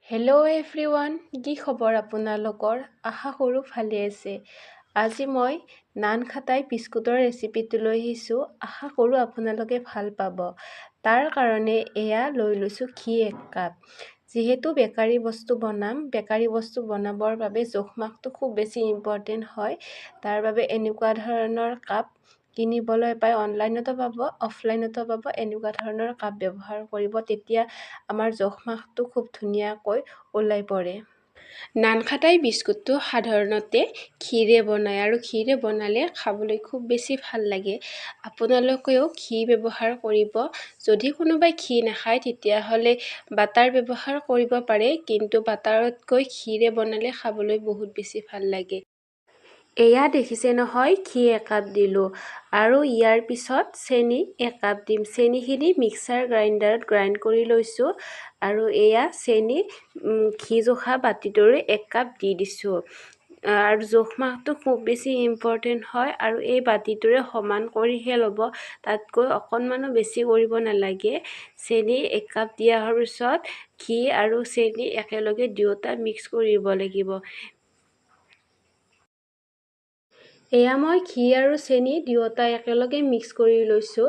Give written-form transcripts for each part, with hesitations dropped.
Hello' everyone, কি খবৰ আপোনালোকৰ? আশা কৰোঁ ভালে আছে। আজি মই নানখাটাই বিস্কুটৰ ৰেচিপিটো লৈ আহিছোঁ। আশা কৰোঁ আপোনালোকে ভাল পাব। তাৰ কাৰণে এয়া লৈ লৈছোঁ ঘি 1 কাপ। যিহেতু বেকাৰী বস্তু বনাবৰ বাবে জোখমাখটো খুব বেছি ইম্পৰ্টেণ্ট হয়। তাৰ বাবে এনেকুৱা ধৰণৰ কাপ কিনিবলৈ পায়, অনলাইনতো পাব, অফলাইনতো পাব। এনেকুৱা ধৰণৰ কাপ ব্যৱহাৰ কৰিব, তেতিয়া আমাৰ জোখমাখটো খুব ধুনীয়াকৈ ওলাই পৰে। নানখাটাই বিস্কুটটো সাধাৰণতে ঘিৰে বনায় আৰু ঘিৰে বনালে খাবলৈ খুব বেছি ভাল লাগে। আপোনালোকেও ঘি ব্যৱহাৰ কৰিব। যদি কোনোবাই ঘি নাখায় তেতিয়াহ'লে বাটাৰ ব্যৱহাৰ কৰিব পাৰে, কিন্তু বাটাৰতকৈ ঘিৰে বনালে খাবলৈ বহুত বেছি ভাল লাগে। এয়া দেখিছে নহয়, ঘি 1 কাপ দিলোঁ আৰু ইয়াৰ পিছত চেনি 1 কাপ দিম। চেনিখিনি মিক্সাৰ গ্ৰাইণ্ডাৰত গ্ৰাইণ্ড কৰি লৈছোঁ আৰু এয়া চেনি ঘি জোখা বাতিটোৰে 1 কাপ দি দিছোঁ। আৰু জোখমাখটো খুব বেছি ইম্পৰ্টেণ্ট হয় আৰু এই বাতিটোৰে সমান কৰিহে ল'ব, তাতকৈ অকণমানো বেছি কৰিব নালাগে। চেনি 1 কাপ দিয়াৰ পিছত ঘি আৰু চেনি একেলগে দুয়োটা মিক্স কৰিব লাগিব। এয়া মই ঘি আৰু চেনি দুয়োটা একেলগে মিক্স কৰি লৈছোঁ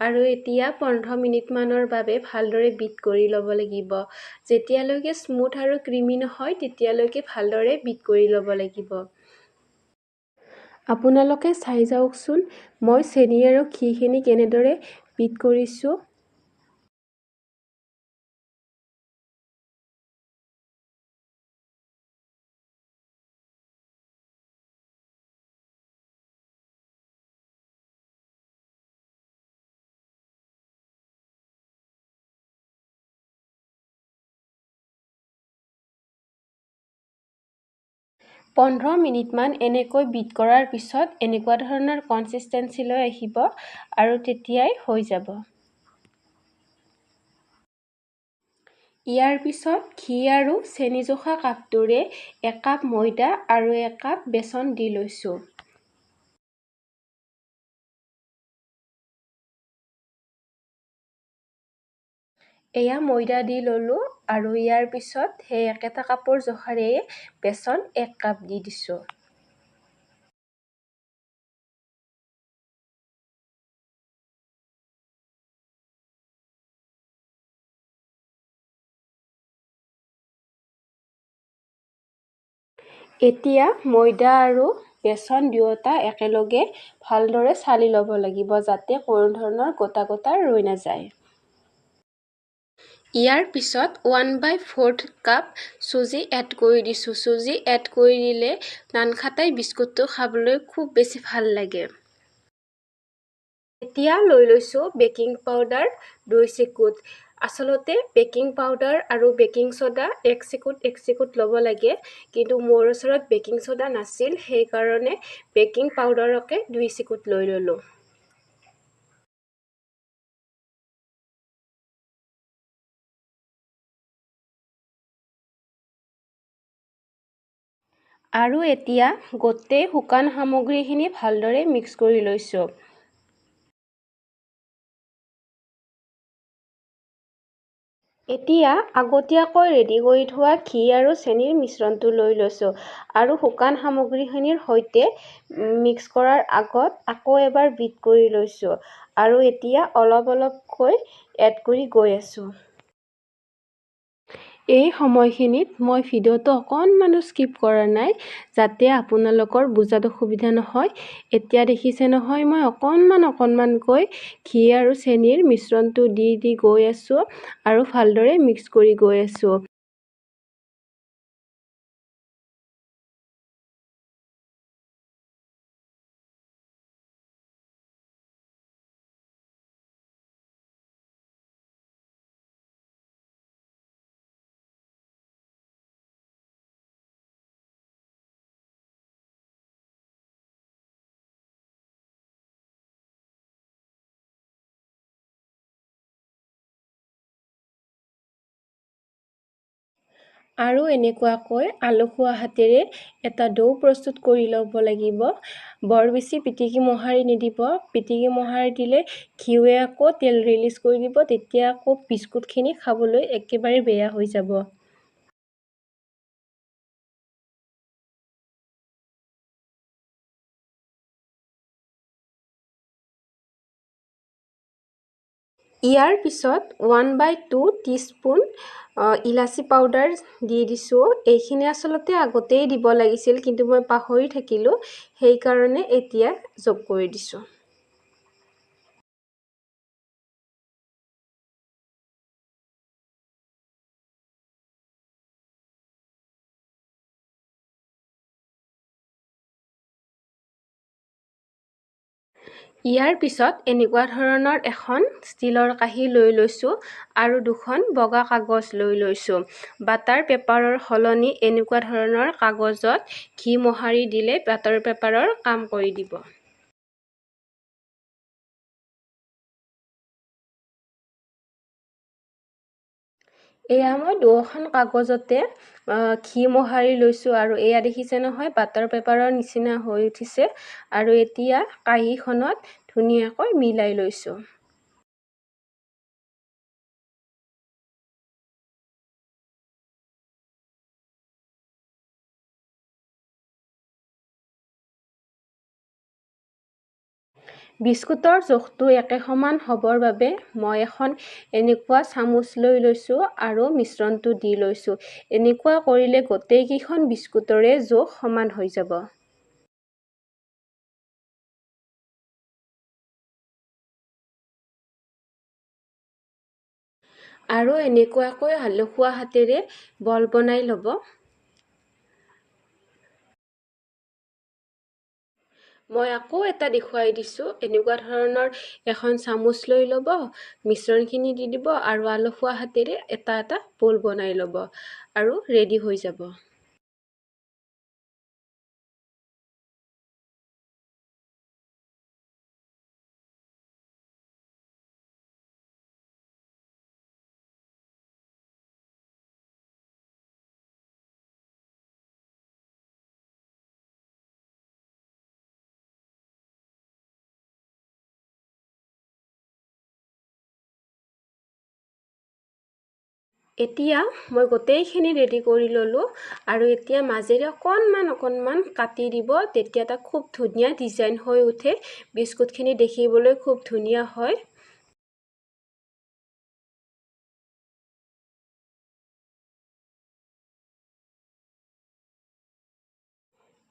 আৰু এতিয়া 15 মিনিটমানৰ বাবে ভালদৰে বিট কৰি ল'ব লাগিব। যেতিয়ালৈকে স্মুথ আৰু ক্ৰিমি নহয় তেতিয়ালৈকে ভালদৰে বিট কৰি ল'ব লাগিব। আপোনালোকে চাই যাওকচোন মই চেনি আৰু ঘিখিনি কেনেদৰে বিট কৰিছোঁ। পোন্ধৰ মিনিটমান এনেকৈ বিট কৰাৰ পিছত এনেকুৱা ধৰণৰ কনচিষ্টেঞ্চিলৈ আহিব আৰু তেতিয়াই হৈ যাব। ইয়াৰ পিছত ঘি আৰু চেনি জোখা কাপটোৰে 1 কাপ ময়দা আৰু 1 কাপ বেচন দি লৈছোঁ। এয়া ময়দা দি ল'লোঁ আৰু ইয়াৰ পিছত সেই একেটা কাপৰ জোখাৰে বেচন 1 কাপ দি দিছোঁ। এতিয়া ময়দা আৰু বেচন দুয়োটা একেলগে ভালদৰে চালি ল'ব লাগিব, যাতে কোনো ধৰণৰ গোটা গোটা ৰৈ নাযায়। ইয়াৰ পিছত 1/4 কাপ চুজি এড কৰি দিছোঁ। চুজি এড কৰি দিলে নানখাটাই বিস্কুটটো খাবলৈ খুব বেছি ভাল লাগে। এতিয়া লৈ লৈছোঁ বেকিং পাউডাৰ 2 চিকুট। আচলতে বেকিং পাউডাৰ আৰু বেকিং ছ'ডা 1 চিকুট ল'ব লাগে, কিন্তু মোৰ ওচৰত বেকিং ছ'ডা নাছিল, সেইকাৰণে বেকিং পাউডাৰকে 2 চিকুট লৈ ল'লোঁ। আৰু এতিয়া গোটেই শুকান সামগ্ৰীখিনি ভালদৰে মিক্স কৰি লৈছোঁ। এতিয়া আগতীয়াকৈ ৰেডি কৰি থোৱা ঘি আৰু চেনিৰ মিশ্ৰণটো লৈ লৈছোঁ আৰু শুকান সামগ্ৰীখিনিৰ সৈতে মিক্স কৰাৰ আগত আকৌ এবাৰ বিট কৰি লৈছোঁ আৰু এতিয়া অলপ অলপকৈ এড কৰি গৈ আছোঁ। এই সময়খিনিত মই ভিডিঅ'টো অকণমানো স্কিপ কৰা নাই, যাতে আপোনালোকৰ বুজাত অসুবিধা নহয়। এতিয়া দেখিছে নহয়, মই অকণমানকৈ ঘি আৰু চেনিৰ মিশ্ৰণটো দি গৈ আছোঁ আৰু ভালদৰে মিক্স কৰি গৈ আছোঁ। আৰু এনেকুৱাকৈ আলসুৱা হাতেৰে এটা ডো প্ৰস্তুত কৰি ল'ব লাগিব। বৰ বেছি পিটিকি মোহাৰি নিদিব, পিটিকি মোহাৰি দিলে ঘিউৱে আকৌ তেল ৰিলিজ কৰি দিব, তেতিয়া আকৌ বিস্কুটখিনি খাবলৈ একেবাৰে বেয়া হৈ যাব। ইয়াৰ পিছত 1/2 টিস্পুন ইলাচি পাউডাৰ দি দিছোঁ। এইখিনি আচলতে আগতেই দিব লাগিছিল, কিন্তু মই পাহৰি থাকিলোঁ, সেইকাৰণে এতিয়া যোগ কৰি দিছোঁ। ইয়াৰ পিছত এনেকুৱা ধৰণৰ এখন ষ্টীলৰ কাঁহী লৈ লৈছোঁ আৰু দুখন বগা কাগজ লৈ লৈছোঁ। বাটাৰ পেপাৰৰ সলনি এনেকুৱা ধৰণৰ কাগজত ঘি মোহাৰি দিলে বাটাৰ পেপাৰৰ কাম কৰি দিব। এয়া মই দুয়োখন কাগজতে ঘি মোহাৰি লৈছোঁ আৰু এয়া দেখিছে নহয়, বাটাৰ পেপাৰৰ নিচিনা হৈ উঠিছে আৰু এতিয়া কাঁহীখনত ধুনীয়াকৈ মিলাই লৈছোঁ। বিস্কুটৰ জোখটো একে সমান হ'বৰ বাবে মই এখন এনেকুৱা চামুচ লৈ লৈছোঁ আৰু মিশ্ৰণটো দি লৈছোঁ। এনেকুৱা কৰিলে গোটেইকেইখন বিস্কুটৰে জোখ সমান হৈ যাব। আৰু এনেকুৱাকৈ আলসুৱা হাতেৰে বল বনাই ল'ব। মই আকৌ এটা দেখুৱাই দিছোঁ। এনেকুৱা ধৰণৰ এখন চামুচ লৈ ল'ব, মিশ্ৰণখিনি দি দিব আৰু আলসুৱা হাতেৰে এটা এটা বল বনাই ল'ব আৰু ৰেডি হৈ যাব। এতিয়া মই গোটেইখিনি ৰেডি কৰি ল'লোঁ আৰু এতিয়া মাজেৰে অকণমান কাটি দিব, তেতিয়া এটা খুব ধুনীয়া ডিজাইন হৈ উঠে। বিস্কুটখিনি দেখিবলৈ খুব ধুনীয়া হয়।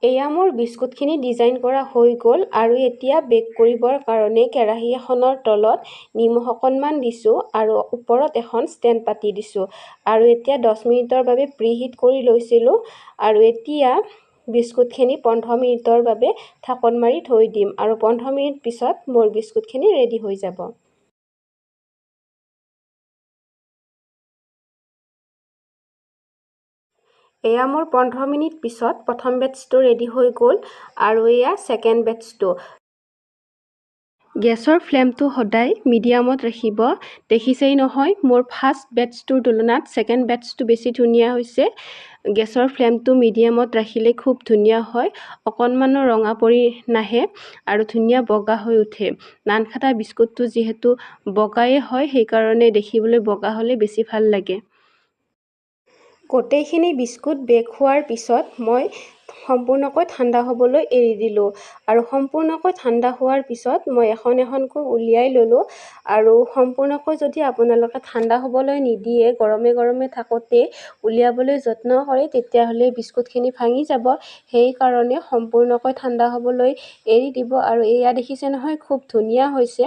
এয়া মোৰ বিস্কুটখিনি ডিজাইন কৰা হৈ গ'ল আৰু এতিয়া বেক কৰিবৰ কাৰণে কেৰাহী এখনৰ তলত নিমখ অকণমান দিছোঁ আৰু ওপৰত এখন ষ্টেণ্ড পাতি দিছোঁ আৰু এতিয়া 10 মিনিটৰ বাবে প্ৰিহিট কৰি লৈছিলোঁ আৰু এতিয়া বিস্কুটখিনি 15 মিনিটৰ বাবে ঢাকন মাৰি থৈ দিম আৰু 15 মিনিট পিছত মোৰ বিস্কুটখিনি ৰেডি হৈ যাব। এয়া মোৰ 15 মিনিট পিছত প্ৰথম বেটছটো ৰেডি হৈ গ'ল আৰু এয়া ছেকেণ্ড বেটছটো। গেছৰ ফ্লেমটো সদায় মিডিয়ামত ৰাখিব। দেখিছেই নহয়, মোৰ ফাৰ্ষ্ট বেটছটোৰ তুলনাত ছেকেণ্ড বেটছটো বেছি ধুনীয়া হৈছে। গেছৰ ফ্লেমটো মিডিয়ামত ৰাখিলে খুব ধুনীয়া হয়, অকণমানো ৰঙা পৰি নাহে আৰু ধুনীয়া বগা হৈ উঠে। নানখাটা বিস্কুটটো যিহেতু বগাই হয়, সেইকাৰণে দেখিবলৈ বগা হ'লে বেছি ভাল লাগে। গোটেইখিনি বিস্কুট বেক হোৱাৰ পিছত মই সম্পূৰ্ণকৈ ঠাণ্ডা হ'বলৈ এৰি দিলোঁ আৰু সম্পূৰ্ণকৈ ঠাণ্ডা হোৱাৰ পিছত মই এখনকৈ উলিয়াই ল'লোঁ আৰু সম্পূৰ্ণকৈ যদি আপোনালোকে ঠাণ্ডা হ'বলৈ নিদিয়ে, গৰমে থাকোঁতে উলিয়াবলৈ যত্ন কৰে, তেতিয়াহ'লে বিস্কুটখিনি ভাঙি যাব। সেইকাৰণে সম্পূৰ্ণকৈ ঠাণ্ডা হ'বলৈ এৰি দিব আৰু এয়া দেখিছে নহয়, খুব ধুনীয়া হৈছে।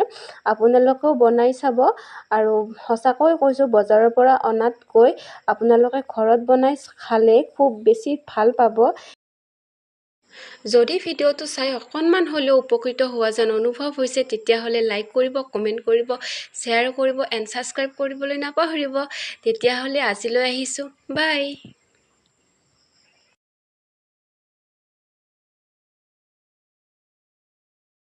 আপোনালোকেও বনাই চাব আৰু সঁচাকৈ কৈছোঁ, বজাৰৰ পৰা অনাতকৈ আপোনালোকে ঘৰত বনাই খালে খুব বেছি ভাল পাব। যদি ভিডিঅ'টো চাই অকণমান হ'লেও উপকৃত হোৱা যেন অনুভৱ হৈছে, তেতিয়াহ'লে লাইক কৰিব, কমেণ্ট কৰিব, শ্বেয়াৰ কৰিব এণ্ড ছাবস্ক্ৰাইব কৰিবলৈ নাপাহৰিব। তেতিয়াহ'লে আজিলৈ আহিছোঁ, বাই।